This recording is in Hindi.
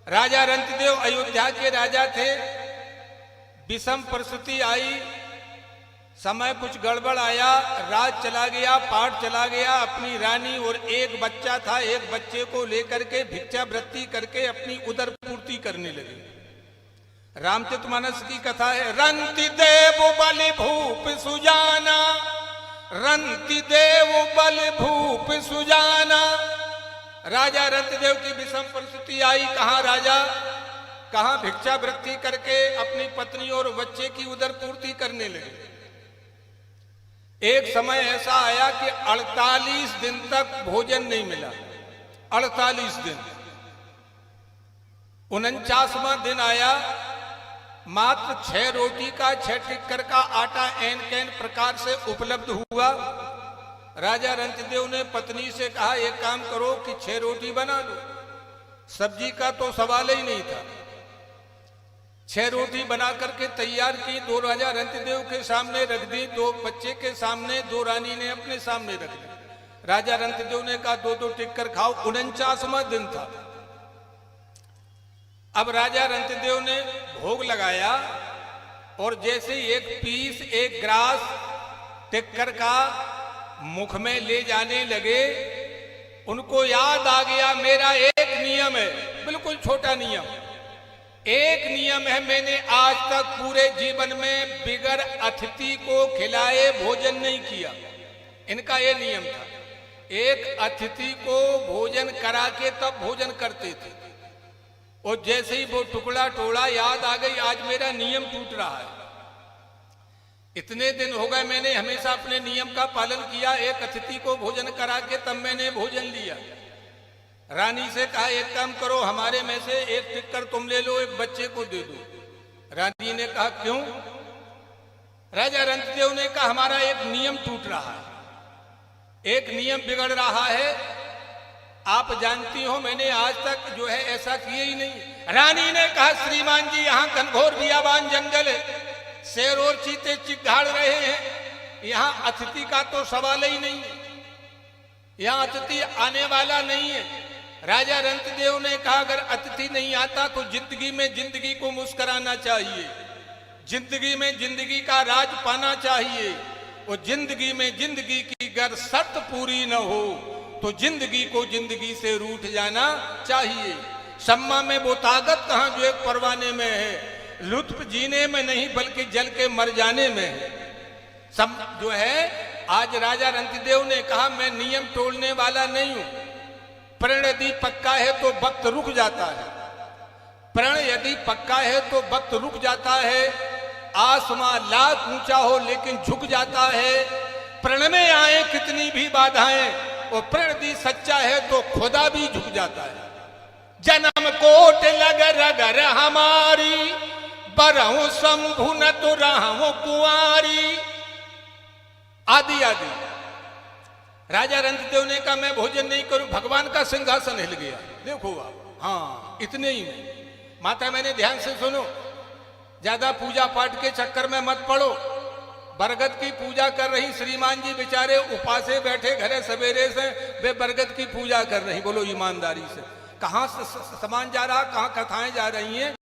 राजा रंतदेव अयोध्या के राजा थे। विषम परिस्थिति आई, समय कुछ गड़बड़ आया, राज चला गया, पाठ चला गया। अपनी रानी और एक बच्चा था, एक बच्चे को लेकर के भिक्षावृत्ति करके अपनी उदर पूर्ति करने लगे। रामचरितमानस की कथा है, रंति देव बलि भूप सुजाना, रंति देव बलि भूप सुजाना। राजा रंतदेव की विषम परिस्थिति आई, कहां राजा, कहां भिक्षावृत्ति करके अपनी पत्नी और बच्चे की उदर पूर्ति करने लगे। एक समय ऐसा आया कि 48 दिन तक भोजन नहीं मिला। 48 दिन। 49वां दिन आया, मात्र 6 रोटी का 6 टिक्कर का आटा एन कैन प्रकार से उपलब्ध हुआ। राजा रंतदेव ने पत्नी से कहा, एक काम करो कि 6 रोटी बना लो। सब्जी का तो सवाल ही नहीं था। 6 रोटी बना करके तैयार की, 2 राजा रंतदेव के सामने रख दी, 2 बच्चे के सामने, 2 रानी ने अपने सामने रख दी। राजा रंतदेव ने कहा 2-2 टिक्कर खाओ। 49वां दिन था। अब राजा रंतदेव ने भोग लगाया और जैसे एक पीस, एक ग्रास टिक्कर का मुख में ले जाने लगे, उनको याद आ गया, मेरा एक नियम है, बिल्कुल छोटा नियम, एक नियम है, मैंने आज तक पूरे जीवन में बिगर अतिथि को खिलाए भोजन नहीं किया। इनका यह नियम था, एक अतिथि को भोजन करा के तब भोजन करते थे। और जैसे ही वो टुकड़ा टोड़ा याद आ गई, आज मेरा नियम टूट रहा है। इतने दिन हो गए मैंने हमेशा अपने नियम का पालन किया, एक अतिथि को भोजन करा के तब मैंने भोजन लिया। रानी से कहा, एक काम करो, हमारे में से एक टिक्कर तुम ले लो, एक बच्चे को दे दो। रानी ने कहा, क्यों? राजा रंतदेव ने कहा, हमारा एक नियम टूट रहा है, एक नियम बिगड़ रहा है। आप जानती हो मैंने आज तक जो है ऐसा किए ही नहीं। रानी ने कहा, श्रीमान जी, यहाँ घनघोर बियाबान जंगल है, शेर और चीते चिघाड़ रहे हैं, यहाँ अतिथि का तो सवाल ही नहीं है, यहाँ अतिथि आने वाला नहीं है। राजा रंतदेव ने कहा, अगर अतिथि नहीं आता तो जिंदगी में जिंदगी को मुस्कुराना चाहिए, जिंदगी में जिंदगी का राज पाना चाहिए। और जिंदगी में जिंदगी की अगर शर्त पूरी न हो तो जिंदगी को जिंदगी से रूठ जाना चाहिए। सम्मा में वो ताकत कहां जो एक परवाने में है, लुत्फ जीने में नहीं बल्कि जल के मर जाने में है। सब जो है, आज राजा रंतदेव ने कहा, मैं नियम तोड़ने वाला नहीं हूं। प्रण यदि पक्का है तो वक्त रुक जाता है, प्रण यदि पक्का है तो वक्त रुक जाता है। आसमां लाख ऊंचा हो लेकिन झुक जाता है। प्रण में आए कितनी भी बाधाएं, और प्रण यदि सच्चा है तो खुदा भी झुक जाता है। जन्म कोट लग रगर हमारी, बरहु शंभु न तो रहु कुंवारी। आदि आदि। राजा रंतदेव ने कहा, मैं भोजन नहीं करूं, भगवान का सिंहासन हिल गया। देखो आप, हाँ, इतने ही में। माता, मैंने ध्यान से सुनो, ज्यादा पूजा पाठ के चक्कर में मत पड़ो। बरगद की पूजा कर रही श्रीमान जी बेचारे उपासे बैठे घरे सवेरे से, वे बरगद की पूजा कर रही। बोलो ईमानदारी से, कहां सामान जा रहा, कहां कथाएं जा रही हैं।